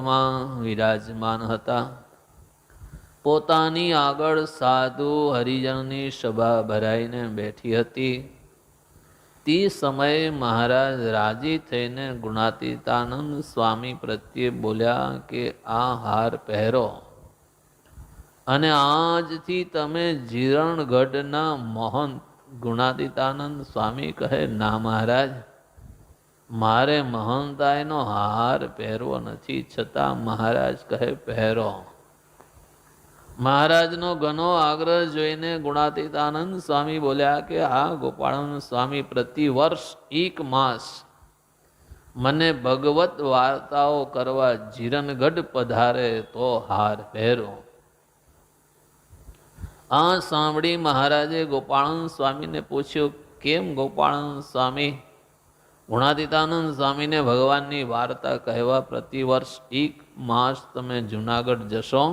ગૃહમાં વિરાજમાન હતા. પોતાની આગળ સાધુ હરિજનની સભા ભરાઈને બેઠી હતી. તે સમયે મહારાજ રાજી થઈને ગુણાતીતાનંદ સ્વામી પ્રત્યે બોલ્યા કે આ હાર પહેરો અને આજથી તમે જીરણગઢના મહંત. ગુણાતીતાનંદ સ્વામી કહે, ના મહારાજ, મારે મહંતાઈનો હાર પહેરવો નથી. છતાં મહારાજ કહે, પહેરો. મહારાજનો ઘણો આગ્રહ જોઈને ગુણાતીતાનંદ સ્વામી બોલ્યા કે આ ગોપાળાનંદ સ્વામી પ્રતિ વર્ષ 1 માસ મને ભગવત વાર્તાઓ કરવા જીરણગઢ પધારે તો હાર પહેરો. આ સાંભળી મહારાજે ગોપાળાનંદ સ્વામીને પૂછ્યું, કેમ ગોપાળાનંદ સ્વામી? ગુણાતીતાનંદ સ્વામીને ભગવાનની વાર્તા કહેવા પ્રતિ વર્ષ 1 માસ તમે જુનાગઢ જશો?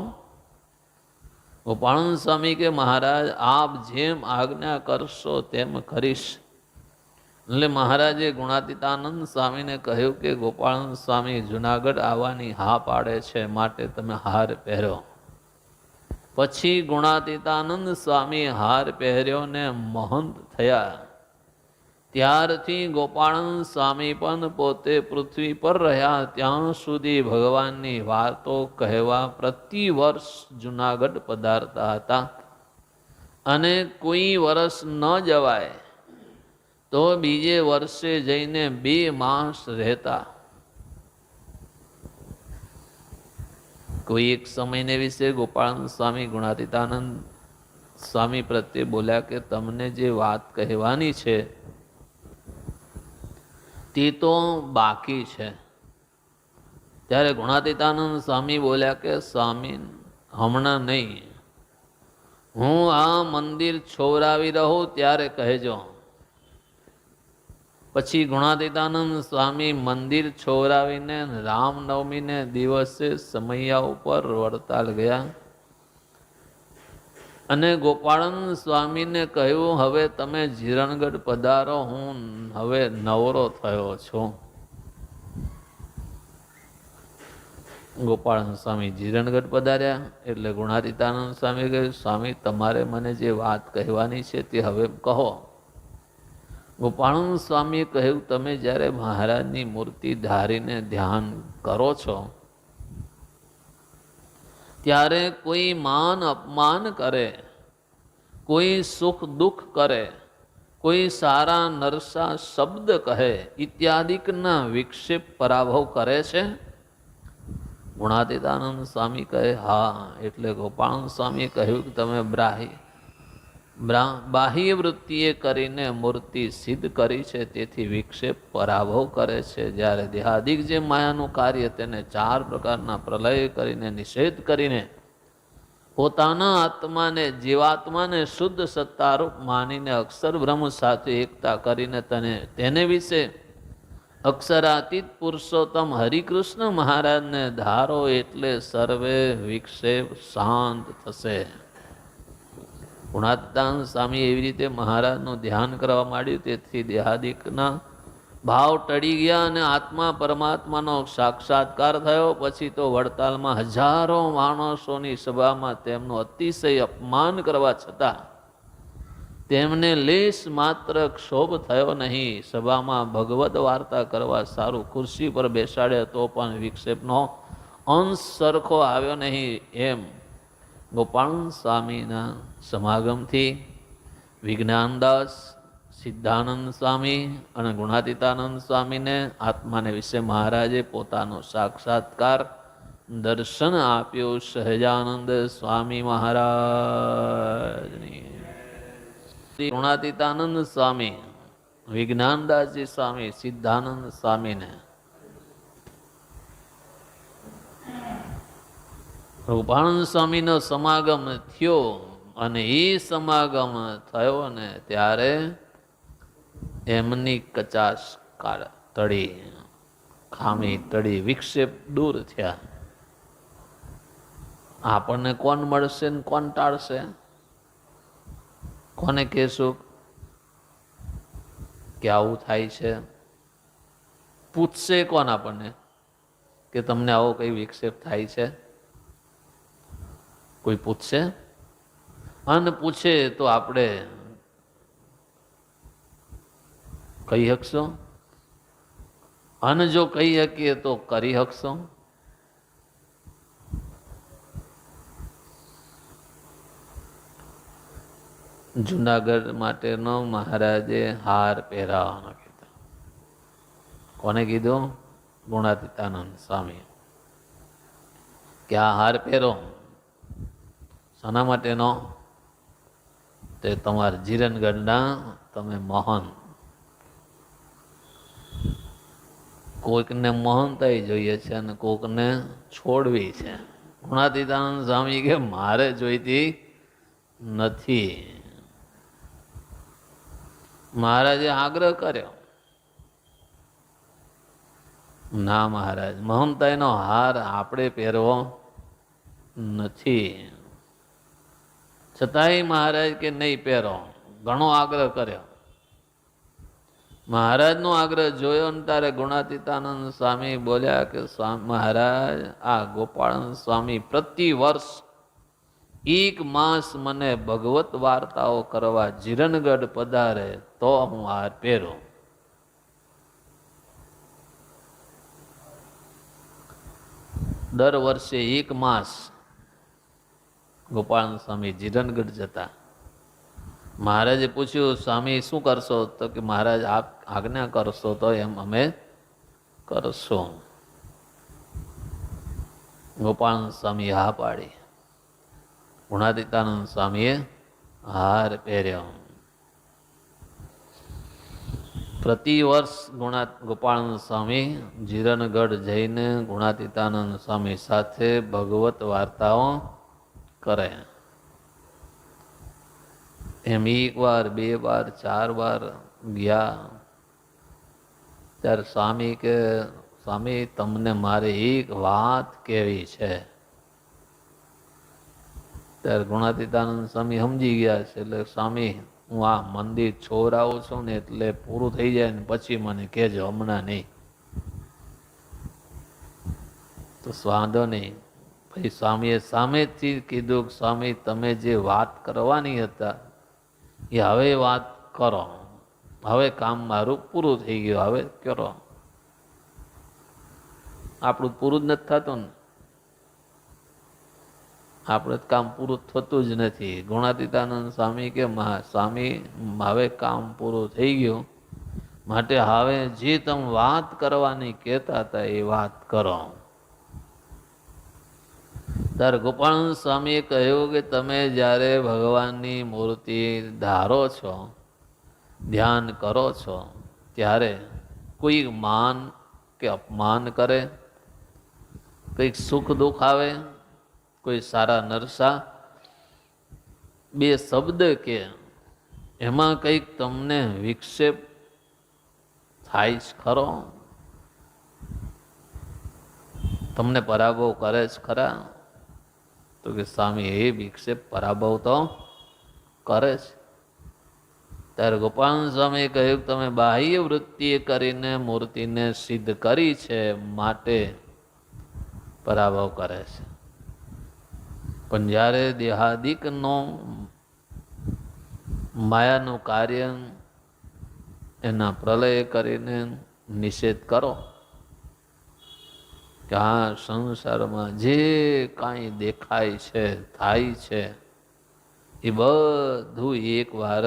ગોપાળાનંદ સ્વામી કે મહારાજ, આપ જેમ આજ્ઞા કરશો તેમ કરીશ. એટલે મહારાજે ગુણાતીતાનંદ સ્વામીને કહ્યું કે ગોપાળાનંદ સ્વામી જુનાગઢ આવવાની હા પાડે છે, માટે તમે હાર પહેરો. પછી ગુણાતીતાનંદ સ્વામી હાર પહેર્યો ને મહંત થયા. ત્યારથી ગોપાળાનંદ સ્વામી પણ પોતે પૃથ્વી પર રહ્યા ત્યાં સુધી ભગવાનની વાતો કહેવા પ્રતિ વર્ષ જુનાગઢ પધારતા હતા. અને કોઈ વર્ષ ન જવાય તો બીજે વર્ષે જઈને 2 માસ રહેતા. કોઈ એક સમયને વિશે ગોપાળાનંદ સ્વામી ગુણાતીતાનંદ સ્વામી પ્રત્યે બોલ્યા કે તમને જે વાત કહેવાની છે તે તો બાકી છે. ત્યારે ગુણાતીતાનંદ સ્વામી બોલ્યા કે સ્વામી, હમણાં નહીં, હું આ મંદિર છોવરાવી રહું ત્યારે કહેજો. પછી ગુણાતીતાનંદ સ્વામી મંદિર છોવરાવીને રામનવમીને દિવસે સમૈયા ઉપર વડતાલ ગયા અને ગોપાળાનંદ સ્વામીને કહ્યું, હવે તમે જીરણગઢ પધારો, હું હવે નવરો થયો છું. ગોપાળાનંદ સ્વામી જીરણગઢ પધાર્યા એટલે ગુણાતીતાનંદ સ્વામી કહ્યું, સ્વામી, તમારે મને જે વાત કહેવાની છે તે હવે કહો. ગોપાળાનંદ સ્વામીએ કહ્યું, તમે જ્યારે મહારાજની મૂર્તિ ધારીને ધ્યાન કરો છો ત્યારે કોઈ માન અપમાન કરે, કોઈ સુખ દુઃખ કરે, કોઈ સારા નરસા શબ્દ કહે ઇત્યાદિકના વિક્ષેપ પરાભવ કરે છે? ગુણાતીતાનંદ સ્વામી કહે, હા. એટલે ગોપાળાનંદ સ્વામીએ કહ્યું કે તમે બાહ્ય વૃત્તિએ કરીને મૂર્તિ સિદ્ધ કરી છે, તેથી વિક્ષેપ પરાભવ કરે છે. જ્યારે દેહાદિક જે માયાનું કાર્ય તેને 4 પ્રકારના પ્રલય કરીને નિષેધ કરીને પોતાના આત્માને જીવાત્માને શુદ્ધ સત્તારૂપ માનીને અક્ષર બ્રહ્મ સાથે એકતા કરીને તેને વિશે અક્ષરાતીત પુરુષોત્તમ હરિકૃષ્ણ મહારાજને ધારો એટલે સર્વે વિક્ષેપ શાંત થશે. ગુણાતીતાનંદ સ્વામી એવી રીતે મહારાજનું ધ્યાન કરવા માંડ્યું, તેથી દેહાદિકના ભાવ ટળી ગયા અને આત્મા પરમાત્માનો સાક્ષાત્કાર થયો. પછી તો વડતાલમાં હજારો માણસોની સભામાં તેમનું અતિશય અપમાન કરવા છતાં તેમને લેશ માત્ર ક્ષોભ થયો નહીં. સભામાં ભગવદ વાર્તા કરવા સારું ખુરશી પર બેસાડે તો પણ વિક્ષેપનો અંશ સરખો આવ્યો નહીં. એમ ગોપાળાનંદ સ્વામીના સમાગમથી વિજ્ઞાનદાસ, સિદ્ધાનંદ સ્વામી અને ગુણાતીતાનંદ સ્વામીને આત્માને વિશે મહારાજે પોતાનો સાક્ષાત્કાર દર્શન આપ્યું. સહજાનંદ સ્વામી મહારાજની. ગુણાતીતાનંદ સ્વામી, વિજ્ઞાનદાસજી સ્વામી, સિદ્ધાનંદ સ્વામીને ગોપાળાનંદ સ્વામીનો સમાગમ થયો અને એ સમાગમ થયો ને ત્યારે એમની કચાશ ટળી, ખામી ટળી, વિક્ષેપ દૂર થયા. આપણને કોણ મળશે ને કોણ ટાળશે? કોને કહેશું કે આવું થાય છે? પૂછશે કોણ આપણને કે તમને આવો કઈ વિક્ષેપ થાય છે? કોઈ પૂછશે? અને પૂછે તો આપણે કહી શકશો? અને જો કહી શકીએ તો કરી શકશો? જુનાગઢ માટેનો મહારાજે હાર પહેરાવાનો કીધો. કોને કીધું? ગુણાતીતાનંદ સ્વામી કે આ હાર પહેરો. શાના માટેનો? તે તમારા જીરણગઢના તમે મહાન. કોઈકને મહાનતાઈ જોઈએ છે અને કોઈકને છોડવી છે. ગુણાતીતાનંદ સ્વામી કે મારે જોઈતી નથી. મહારાજે આગ્રહ કર્યો. ના મહારાજ, મહાનતાઈનો હાર આપણે પહેરવો નથી. છતાંય મહારાજ કે નહીં પહેરો. ઘણો આગ્રહ કર્યો. મહારાજનો આગ્રહ જોયો ને ત્યારે ગુણાતીતાનંદ સ્વામી બોલ્યા કે મહારાજ, આ ગોપાળન સ્વામી પ્રતિ વર્ષ 1 માસ મને ભગવત વાર્તાઓ કરવા જીરણગઢ પધારે તો હું હાર પહેરું. દર વર્ષે 1 માસ ગોપાળન સ્વામી જીરણગઢ જતા. મહારાજે પૂછ્યું, સ્વામી શું કરશો? તો કે મહારાજ આપ આજ્ઞા કરશો તો એમ અમે કરશું. ગોપાળન સ્વામી હા પાડી. ગુણાતીતાનંદ સ્વામીએ હાર પહેર્યો. પ્રતિ વર્ષ ગોપાળન સ્વામી જીરણગઢ જઈને ગુણાતીતાનંદ સ્વામી સાથે ભગવત વાર્તાઓ કરે. એમ 1 વાર, 2 વાર, 4 વાર ગયા. ત્યારે સ્વામી કે સ્વામી તમને મારે એક વાત કહેવી છે. ત્યારે ગુણાતીતાનંદ સ્વામી સમજી ગયા છે. એટલે સ્વામી, હું આ મંદિર છોરાવું છું ને એટલે પૂરું થઈ જાય ને પછી મને કહેજો, હમણાં નહીં. તો વાંધો નહીં. પછી સ્વામીએ સામેથી કીધું કે સ્વામી તમે જે વાત કરવાની હતા એ હવે વાત કરો. હવે કામ મારું પૂરું થઈ ગયું, હવે કરો. આપણું પૂરું જ નથી થતું ને. આપણે કામ પૂરું થતું જ નથી. ગુણાતીતાનંદ સ્વામી કે સ્વામી હવે કામ પૂરું થઈ ગયું, માટે હવે જે તમે વાત કરવાની કહેતા હતા એ વાત કરો. ત્યારે ગોપાળન સ્વામીએ કહ્યું કે તમે જ્યારે ભગવાનની મૂર્તિ ધારો છો, ધ્યાન કરો છો, ત્યારે કોઈ માન કે અપમાન કરે, કંઈક સુખ દુઃખ આવે, કોઈ સારા નરસા 2 શબ્દ કે એમાં કંઈક તમને વિક્ષેપ થાય જ ખરો? તમને પરાભવ કરે જ ખરા? તો કે સ્વામી એ વિક્ષેપ પરાભવ તો કરે જ. ત્યારે ગોપાલ સ્વામીએ કહ્યું કે તમે બાહ્ય વૃત્તિએ કરીને મૂર્તિને સિદ્ધ કરી છે માટે પરાભવ કરે છે. પણ જ્યારે દેહાદિકનો માયાનું કાર્ય એના પ્રલય કરીને નિષેધ કરો કે આ સંસારમાં જે કાંઈ દેખાય છે, થાય છે, એ બધું એકવાર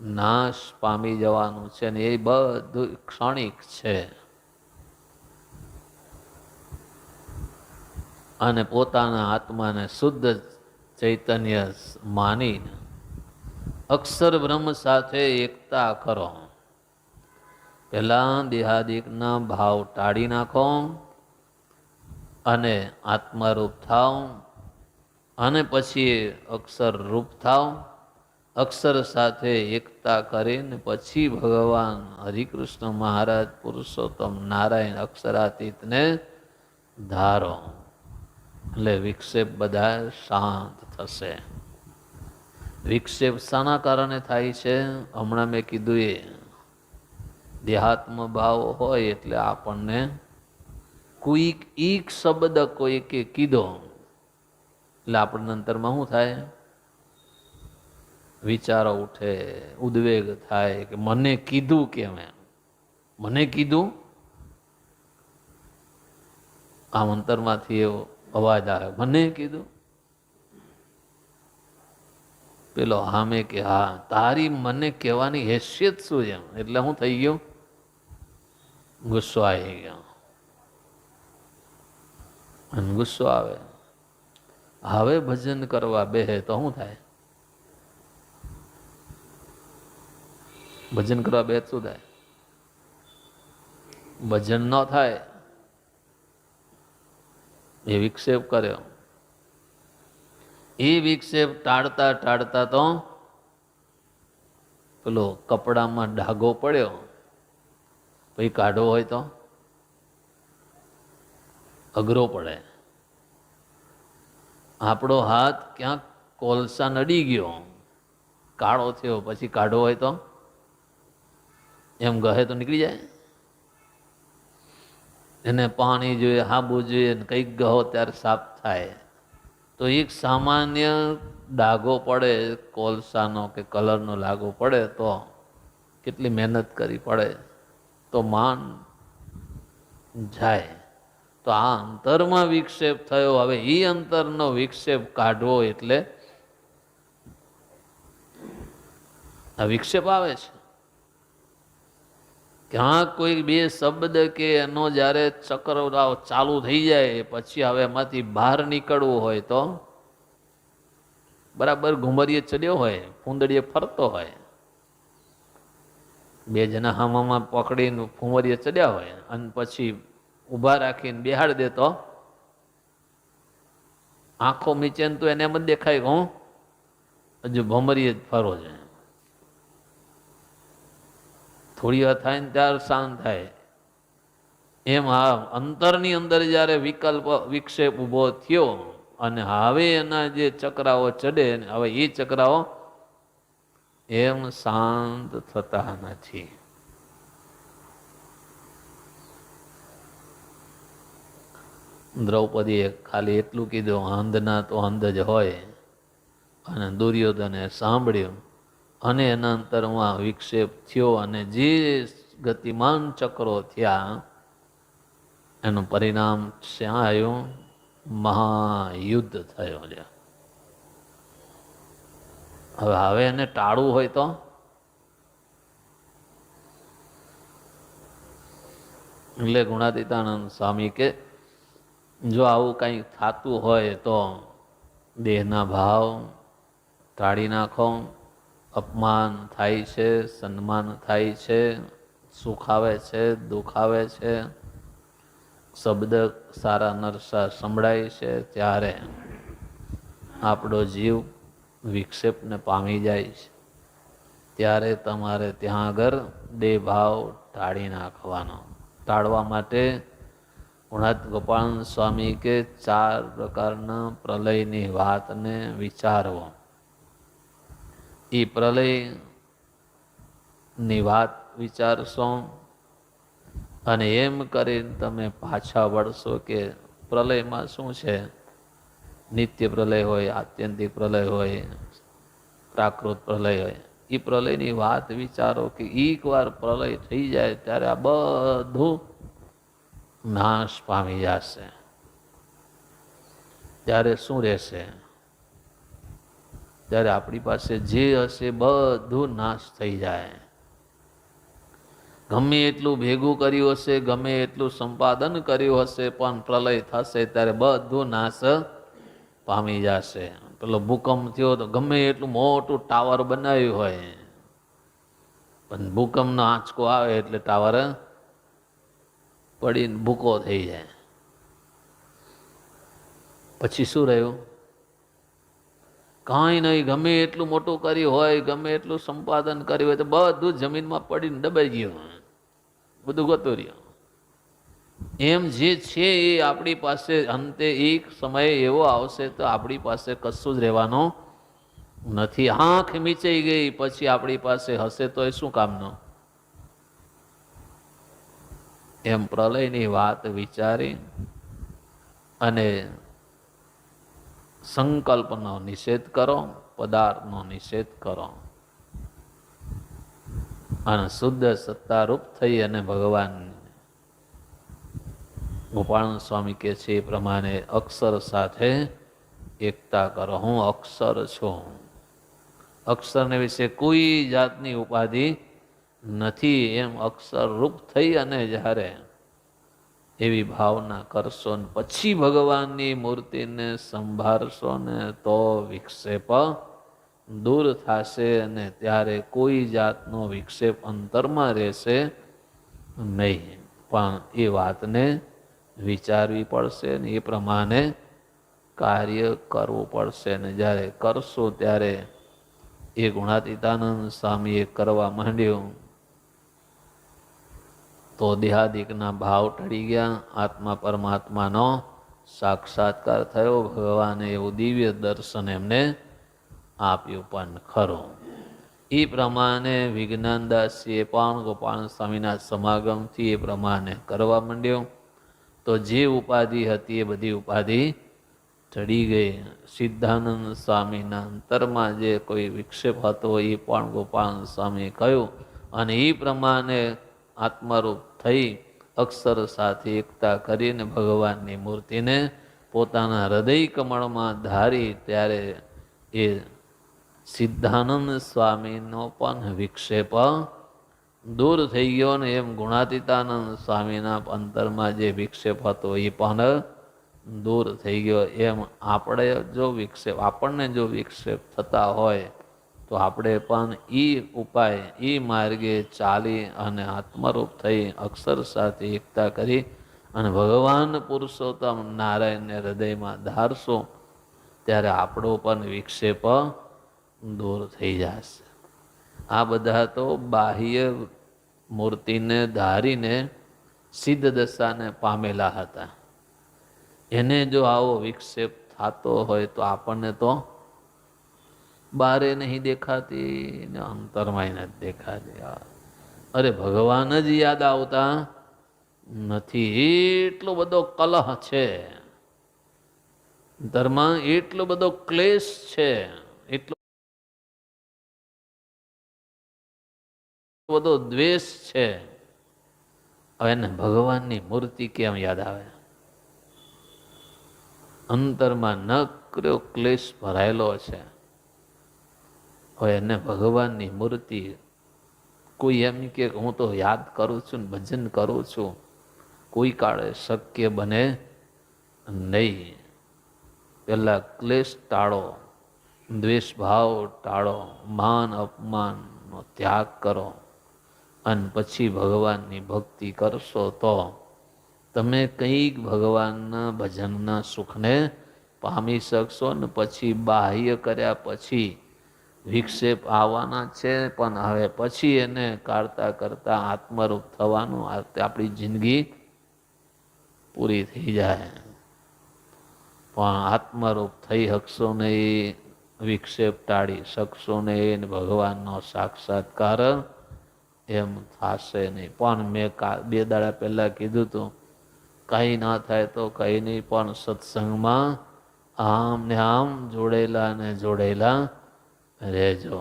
નાશ પામી જવાનું છે ને એ બધું ક્ષણિક છે. અને પોતાના આત્માને શુદ્ધ ચૈતન્ય માનીને અક્ષર બ્રહ્મ સાથે એકતા કરો. પહેલા દેહાદિકના ભાવ ટાળી નાખો અને આત્મારૂપ થાવ અને પછી અક્ષર રૂપ થાવ. અક્ષર સાથે એકતા કરીને પછી ભગવાન હરિકૃષ્ણ મહારાજ પુરુષોત્તમ નારાયણ અક્ષરાતીતને ધારો. એટલે વિક્ષેપ બધા શાંત થશે. વિક્ષેપ શાના કારણે થાય છે? હમણાં મેં કીધું એ દેહાત્મ ભાવ હોય એટલે આપણને કોઈક એક શબ્દ કોઈકે કીધો એટલે આપણને અંતરમાં શું થાય? વિચારો ઉઠે, ઉદ્વેગ થાય કે મને કીધું કેમ? મને કીધું? આમ અંતરમાંથી એવો અવાજ આવે, મને કીધું? પેલો હામે કે હા, તારી મને કહેવાની હેસિયત શું છે? એટલે હું થઈ ગયું? ગુસ્સો આવી ગયો. અને ગુસ્સો આવે, હવે ભજન કરવા બેહે તો શું થાય? ભજન કરવા બે શું થાય? ભજન ન થાય. એ વિક્ષેપ કર્યો, એ વિક્ષેપ ટાળતા ટાળતા તો પેલો કપડામાં ડાઘો પડ્યો, પછી કાઢવો હોય તો અઘરો પડે. આપણો હાથ ક્યાંક કોલસા નડી ગયો, કાળો થયો, પછી કાઢવો હોય તો એમ ગહે તો નીકળી જાય. એને પાણી જોઈએ, હાબુ જોઈએ, કંઈક ગહો ત્યારે સાફ થાય. તો એક સામાન્ય ડાઘો પડે કોલસાનો કે કલરનો લાગો પડે તો કેટલી મહેનત કરવી પડે તો માન જાય. તો આ અંતરમાં વિક્ષેપ થયો, હવે એ અંતરનો વિક્ષેપ કાઢવો એટલે આ વિક્ષેપ આવે છે. ક્યાંક કોઈ બે શબ્દ કે એનો જ્યારે ચક્રરાવ ચાલુ થઈ જાય પછી હવે એમાંથી બહાર નીકળવું હોય તો બરાબર ઘુમરીએ ચડ્યો હોય, ફૂંદડીએ ફરતો હોય, બે જણા હામામાં પકડીને ઘુમરીએ ચડ્યા હોય અને પછી ઊભા રાખીને બેહાડ દે તો આંખો મીચે તો એને એમ જ દેખાય હું હજુ ભમરીએ જ ફરો છે. થોડી વાર થાય ને ત્યારે શાંત થાય. એમ આ અંતરની અંદર જ્યારે વિકલ્પ વિક્ષેપ ઊભો થયો અને હવે એના જે ચક્રાઓ ચડે હવે એ ચક્રાઓ એમ શાંત થતા નથી. દ્રૌપદીએ ખાલી એટલું કીધું, અંધના તો અંધ જ હોય, અને દુર્યોધને સાંભળ્યું અને એના અંતરમાં વિક્ષેપ થયો અને જે ગતિમાન ચક્રો થયા એનું પરિણામ શ્યાં આવ્યું? મહાયુદ્ધ થયો છે. હવે એને ટાળવું હોય તો એટલે ગુણાતીતાનંદ સ્વામી કે જો આવું કંઈ થતું હોય તો દેહના ભાવ ટાળી નાખો. અપમાન થાય છે, સન્માન થાય છે, સુખ આવે છે, દુઃખ આવે છે, શબ્દ સારા નરસા સંભળાય છે, ત્યારે આપણો જીવ વિક્ષેપને પામી જાય છે. ત્યારે તમારે ત્યાં આગળ દેહ ભાવ ટાળી નાખવાનો. ટાળવા માટે ગુણાત ગોપાલ સ્વામી કે 4 પ્રકારના પ્રલયની વાતને વિચારવો. એ પ્રલયની વાત વિચારશો અને એમ કરીને તમે પાછા વળશો કે પ્રલયમાં શું છે? નિત્ય પ્રલય હોય, આત્યંતિક પ્રલય હોય, પ્રાકૃત પ્રલય હોય. એ પ્રલયની વાત વિચારો કે એકવાર પ્રલય થઈ જાય ત્યારે આ બધું નાશ પામી જશે. ત્યારે શું રહેશે? ત્યારે આપણી પાસે જે હશે બધું નાશ થઈ જાય. ગમે એટલું ભેગું કર્યું હશે, ગમે એટલું સંપાદન કર્યું હશે, પણ પ્રલય થશે ત્યારે બધું નાશ પામી જશે. પેલો ભૂકંપ થયો તો ગમે એટલું મોટું ટાવર બનાવ્યું હોય પણ ભૂકંપનો આંચકો આવે એટલે ટાવર પડીને ભૂકો થઈ જાય. પછી શું રહ્યું? કાંઈ નહીં. ગમે એટલું મોટું કર્યું હોય, ગમે એટલું સંપાદન કર્યું હોય તો બધું જમીનમાં પડીને દબાઈ ગયું, બધું ગતું રહ્યું. એમ જે છે એ આપણી પાસે અંતે એક સમય એવો આવશે તો આપણી પાસે કશું જ રહેવાનું નથી. આંખ મીચાઈ ગઈ પછી આપણી પાસે હશે તો એ શું કામનો? એમ પ્રલયની વાત વિચારી અને સંકલ્પનો નિષેધ કરો, પદાર્થનો નિષેધ કરો અને શુદ્ધ સત્તારૂપ થઈ અને ભગવાન ગોપાલ સ્વામી કહે છે એ પ્રમાણે અક્ષર સાથે એકતા કરો. હું અક્ષર છું. અક્ષરને વિશે કોઈ જાતની ઉપાધિ નથી. એમ અક્ષર રૂપ થઈ અને જ્યારે એવી ભાવના કરશો ને પછી ભગવાનની મૂર્તિને સંભાળશો ને તો વિક્ષેપ દૂર થશે અને ત્યારે કોઈ જાતનો વિક્ષેપ અંતરમાં રહેશે નહીં. પણ એ વાતને વિચારવી પડશે ને એ પ્રમાણે કાર્ય કરવું પડશે ને જ્યારે કરશો ત્યારે એ ગુણાતીતાનંદ સ્વામીએ કરવા માંડ્યું તો દેહાદિકના ભાવ ટળી ગયા. આત્મા પરમાત્માનો સાક્ષાત્કાર થયો. ભગવાને એવું દિવ્ય દર્શન એમને આપ્યું પણ ખરું. એ પ્રમાણે વિજ્ઞાનદાસીએ પણ ગોપાલ સ્વામીના સમાગમથી એ પ્રમાણે કરવા માંડ્યો તો જે ઉપાધિ હતી એ બધી ઉપાધિ ચડી ગઈ. સિદ્ધાનંદ સ્વામીના અંતરમાં જે કોઈ વિક્ષેપ હતો એ પણ ગોપાલ સ્વામીએ કહ્યું અને એ પ્રમાણે આત્મરૂપ થઈ અક્ષર સાથે એકતા કરીને ભગવાનની મૂર્તિને પોતાના હૃદય કમળમાં ધારી ત્યારે એ સિદ્ધાનંદ સ્વામીનો પણ વિક્ષેપ દૂર થઈ ગયો ને એમ ગુણાતીતાનંદ સ્વામીના અંતરમાં જે વિક્ષેપ હતો એ પણ દૂર થઈ ગયો. એમ આપણને જો વિક્ષેપ થતા હોય તો આપણે પણ એ ઉપાય એ માર્ગે ચાલી અને આત્મરૂપ થઈ અક્ષર સાથે એકતા કરી અને ભગવાન પુરુષોત્તમ નારાયણને હૃદયમાં ધારશો ત્યારે આપણો પણ વિક્ષેપ દૂર થઈ જશે. આ બધા તો બાહ્ય મૂર્તિને ધારીને સિદ્ધ દશાને પામેલા હતા. એને જો આવો વિક્ષેપ થતો હોય તો આપણને તો બારે નહીં દેખાતી ને અંતરમાં નથી દેખાતી. અરે ભગવાન જ યાદ આવતા નથી. એટલો બધો કલહ છે ધર્મમાં, એટલો બધો ક્લેશ છે, એટલો બધો દ્વેષ છે. હવે એને ભગવાનની મૂર્તિ કેમ યાદ આવે? અંતરમાં નકર્યો ક્લેશ ભરાયેલો છે. હવે એને ભગવાનની મૂર્તિ કોઈ એમ કે હું તો યાદ કરું છું ને ભજન કરું છું, કોઈ કાળે શક્ય બને નહીં. પહેલાં ક્લેશ ટાળો, દ્વેષ ભાવ ટાળો, માન અપમાનનો ત્યાગ કરો અને પછી ભગવાનની ભક્તિ કરશો તો તમે કંઈક ભગવાનના ભજનના સુખને પામી શકશો ને પછી બાહ્ય કર્યા પછી વિક્ષેપ આવવાના છે પણ હવે પછી એને કાઢતા કરતા આત્મરૂપ થવાનું આપણી જિંદગી પૂરી થઈ જાય. પણ આત્મરૂપ થઈ શકશો નહીં, વિક્ષેપ ટાળી શકશો નહીં, ભગવાનનો સાક્ષાત્કાર એમ થશે નહીં. પણ મેં 2 દાડા પહેલાં કીધું હતું કંઈ ના થાય તો કંઈ નહીં, પણ સત્સંગમાં આમ ને આમ જોડેલા ને જોડેલા રહેજો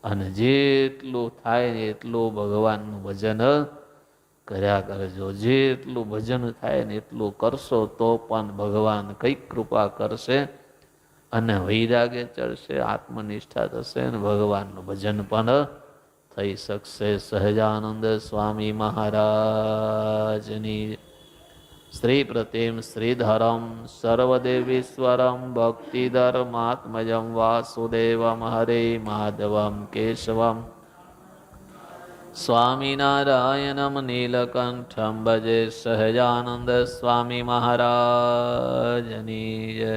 અને જેટલું થાય ને એટલું ભગવાનનું ભજન કર્યા કરજો. જેટલું ભજન થાય ને એટલું કરશો તો પણ ભગવાન કંઈક કૃપા કરશે અને વૈરાગ્ય ચડશે, આત્મનિષ્ઠા થશે અને ભગવાનનું ભજન પણ થઈ શકશે. સહજાનંદ સ્વામી મહારાજની શ્રી પ્રતિમ શ્રીધરમ સર્વદેવીશ્વરમ ભક્તિધર્માત્મજમ વાસુદેવમ હરે માધવમ કેશવમ સ્વામિનારાયણમ નીલકંઠમ ભજે. સહજાનંદ સ્વામી મહારાજની જય.